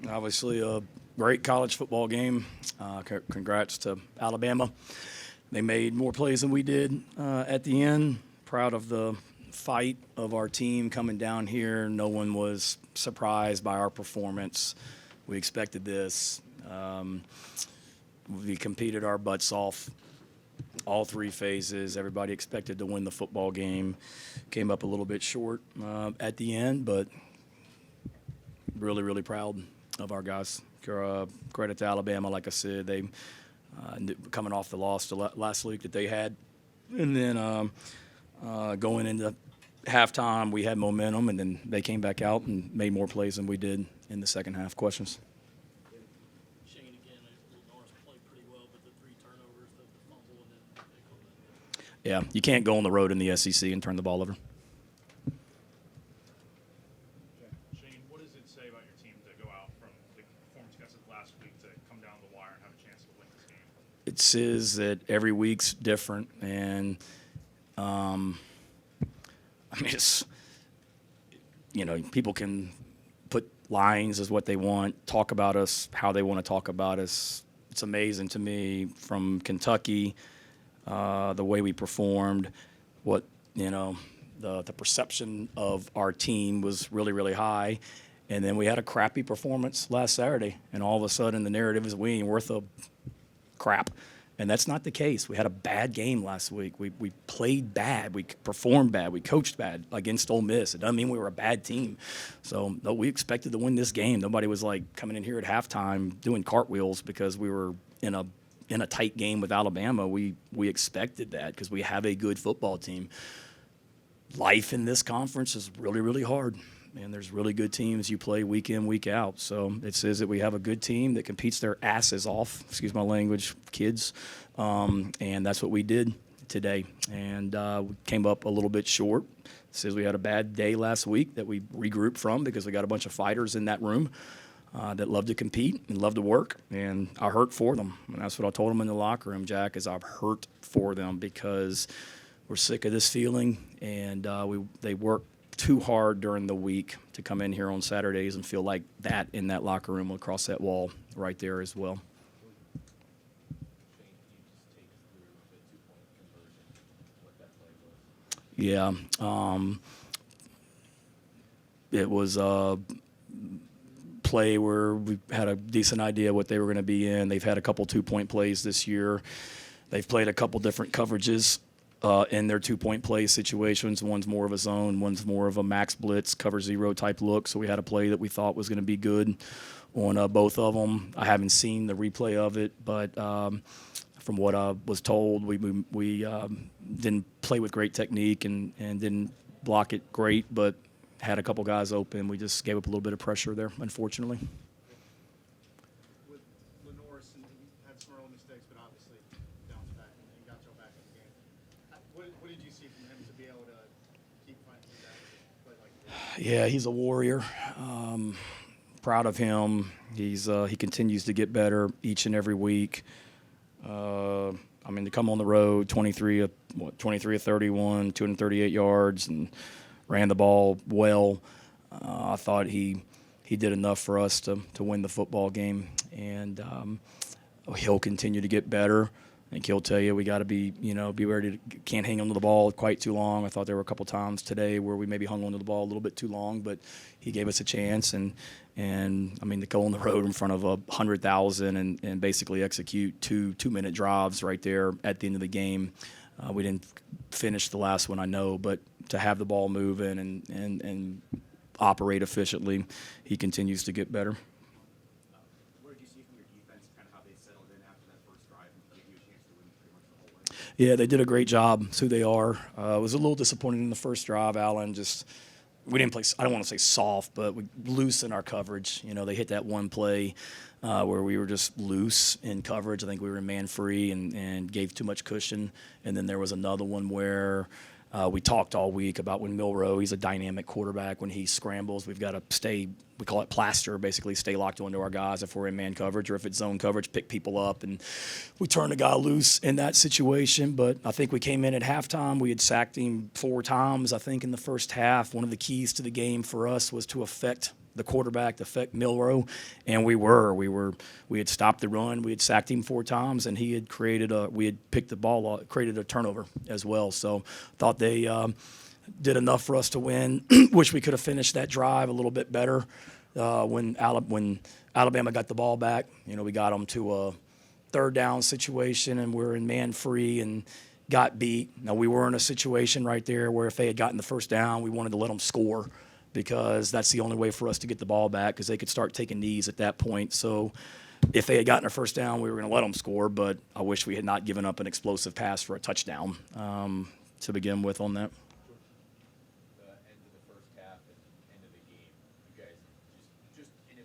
Obviously, a great college football game. Congrats to Alabama. They made more plays than we did at the end. Proud of the fight of our team coming down here. No one was surprised by our performance. We expected this. We competed our butts off all three phases. Everybody expected to win the football game. Came up a little bit short at the end, but really, really proud of our guys. Credit to Alabama, like I said, they coming off the loss to last week that they had, and then going into halftime, we had momentum, and then they came back out and made more plays than we did in the second half. Questions? Shane, again, Norris played pretty well, but the 3 turnovers, the fumble, and then they come back. Yeah, you can't go on the road in the SEC and turn the ball over. Shane, what does it say about your team to go out from the performance against it last week to come down the wire and have a chance to win this game? It says that every week's different, and I mean, it's, people can put lines as what they want, talk about us how they want to talk about us. It's amazing to me from Kentucky, the way we performed, the perception of our team was really, really high. And then we had a crappy performance last Saturday, and all of a sudden the narrative is we ain't worth a crap. And that's not the case. We had a bad game last week. We played bad. We performed bad. We coached bad against Ole Miss. It doesn't mean we were a bad team. So no, we expected to win this game. Nobody was like coming in here at halftime doing cartwheels because we were in a tight game with Alabama. We expected that because we have a good football team. Life in this conference is really, really hard. And there's really good teams you play week in, week out. So it says that we have a good team that competes their asses off, excuse my language, kids. And that's what we did today. And we came up a little bit short. It says we had a bad day last week that we regrouped from because we got a bunch of fighters in that room that love to compete and love to work. And I hurt for them. And that's what I told them in the locker room, Jack, is I've hurt for them because we're sick of this feeling. And they work too hard during the week to come in here on Saturdays and feel like that in that locker room across that wall right there as well. Yeah, it was a play where we had a decent idea what they were going to be in. They've had a couple 2-point plays this year. They've played a couple different coverages in their 2-point play situations. One's more of a zone, one's more of a max blitz, cover zero type look. So we had a play that we thought was going to be good on both of them. I haven't seen the replay of it, but from what I was told, we didn't play with great technique and didn't block it great, but had a couple guys open. We just gave up a little bit of pressure there, unfortunately. With Norris, and he had some early mistakes, but obviously bounced back and got y'all back in the game. What did you see from him to be able to keep finding you guys and play like he did? Yeah, he's a warrior. Proud of him. He continues to get better each and every week. To come on the road, 23 of 31, 238 yards, and ran the ball well. I thought he did enough for us to win the football game, and he'll continue to get better. I think he'll tell you we got to be ready to can't hang onto the ball quite too long. I thought there were a couple times today where we maybe hung onto the ball a little bit too long, but he gave us a chance. And to go on the road in front of 100,000 and basically execute two-minute drives right there at the end of the game. We didn't finish the last one, I know, but to have the ball moving and operate efficiently, he continues to get better. What did you see from your defense, kind of how they settled in after that first drive and gave you a chance to win pretty much the whole way? Yeah, they did a great job. It's who they are. It was a little disappointing in the first drive. Allen we didn't play, I don't want to say soft, but we loosened our coverage. They hit that one play where we were just loose in coverage. I think we were man-free and gave too much cushion. And then there was another one where we talked all week about when Milroe, he's a dynamic quarterback. When he scrambles, we've got to stay, we call it plaster, basically stay locked onto our guys if we're in man coverage, or if it's zone coverage, pick people up. And we turned a guy loose in that situation. But I think we came in at halftime. We had sacked him 4 times, I think, in the first half. One of the keys to the game for us was to affect the quarterback to affect Milroe, and we had stopped the run, we had sacked him 4 times, and he had we had picked the ball off, created a turnover as well. So thought they did enough for us to win. Wish we could have finished that drive a little bit better when Alabama got the ball back. We got them to a 3rd down situation, and we're in man free and got beat. Now, we were in a situation right there where if they had gotten the 1st down, we wanted to let them score because that's the only way for us to get the ball back because they could start taking knees at that point. So if they had gotten a 1st down, we were going to let them score, but I wish we had not given up an explosive pass for a touchdown to begin with on that. The end of the first half and end of the game, you guys just in a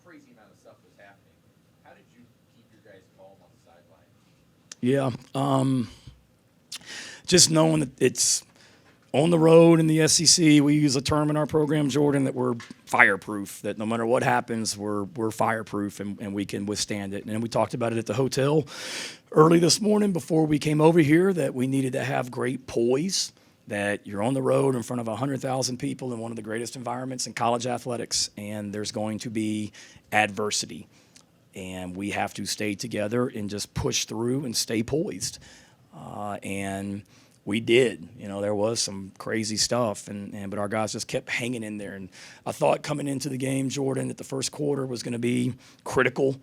crazy amount of stuff was happening. How did you keep your guys calm on the sideline? Yeah. Just knowing that it's on the road in the SEC, we use a term in our program, Jordan, that we're fireproof, that no matter what happens, we're fireproof and we can withstand it. And we talked about it at the hotel early this morning before we came over here, that we needed to have great poise, that you're on the road in front of 100,000 people in one of the greatest environments in college athletics, and there's going to be adversity. And we have to stay together and just push through and stay poised. And we did. There was some crazy stuff, but our guys just kept hanging in there. And I thought coming into the game, Jordan, that the first quarter was going to be critical.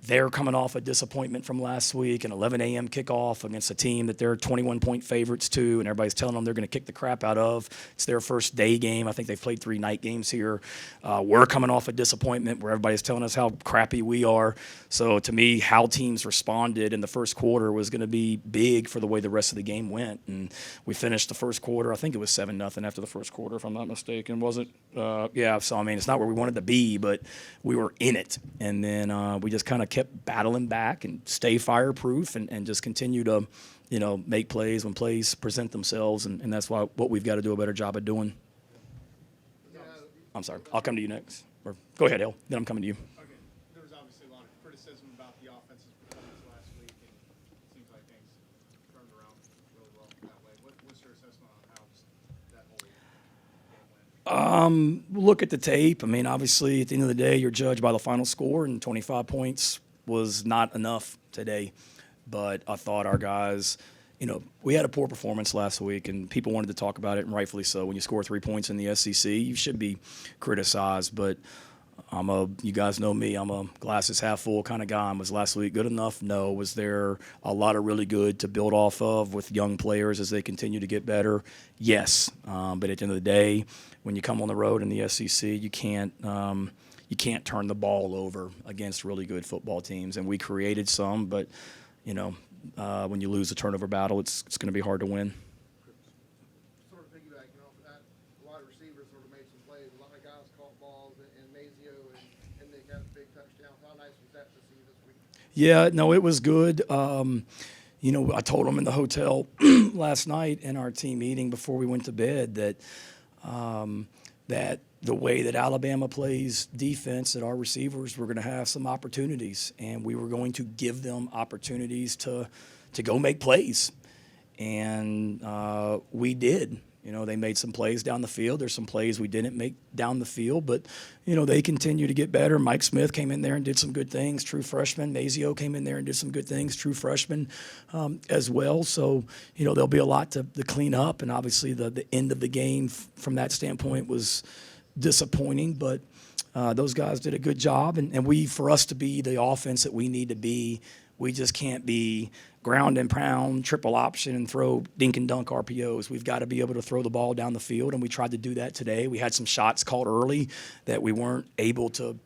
They're coming off a disappointment from last week, an 11 a.m. kickoff against a team that they're 21-point favorites to, and everybody's telling them they're going to kick the crap out of. It's their first day game. I think they've played 3 night games here. We're coming off a disappointment where everybody's telling us how crappy we are. So to me, how teams responded in the first quarter was going to be big for the way the rest of the game went. And we finished the first quarter, I think it was 7-0 after the first quarter, if I'm not mistaken, was it? Yeah, so I mean, it's not where we wanted to be, but we were in it. And then we just kind of kept battling back and stay fireproof and just continue to, make plays when plays present themselves. And that's what we've got to do a better job of doing. I'm sorry. I'll come to you next. Or go ahead, Hill. Then I'm coming to you. Okay, there was obviously a lot of criticism about the offensive performance last week, and it seems like things turned around really well that way. What's your assessment on how that whole game went? Look at the tape. I mean, obviously, at the end of the day, you're judged by the final score, and 25 points was not enough today. But I thought our guys, we had a poor performance last week, and people wanted to talk about it, and rightfully so. When you score 3 points in the SEC, you should be criticized. But you guys know me, I'm a glasses half full kind of guy. Was last week good enough? No. Was there a lot of really good to build off of with young players as they continue to get better? Yes. But at the end of the day, when you come on the road in the SEC, you can't turn the ball over against really good football teams. And we created some, but, when you lose a turnover battle, it's going to be hard to win. Sort of piggybacking off of that, a lot of receivers sort of made some plays. A lot of guys caught balls, and Mazio and they got big touchdowns. How nice was that to see this week? Yeah, no, it was good. I told them in the hotel last night in our team meeting before we went to bed that the way that Alabama plays defense, that our receivers were going to have some opportunities, and we were going to give them opportunities to go make plays. And we did. They made some plays down the field. There's some plays we didn't make down the field, but, they continue to get better. Mike Smith came in there and did some good things, true freshman. Mazio came in there and did some good things, true freshman as well. So, there'll be a lot to clean up, and obviously the end of the game from that standpoint was disappointing, but those guys did a good job. And for us to be the offense that we need to be, we just can't be ground and pound, triple option, and throw dink and dunk RPOs. We've got to be able to throw the ball down the field, and we tried to do that today. We had some shots called early that we weren't able to,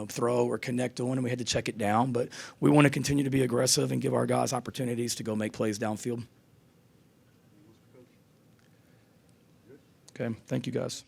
throw or connect on, and we had to check it down. But we want to continue to be aggressive and give our guys opportunities to go make plays downfield. Okay, thank you, guys.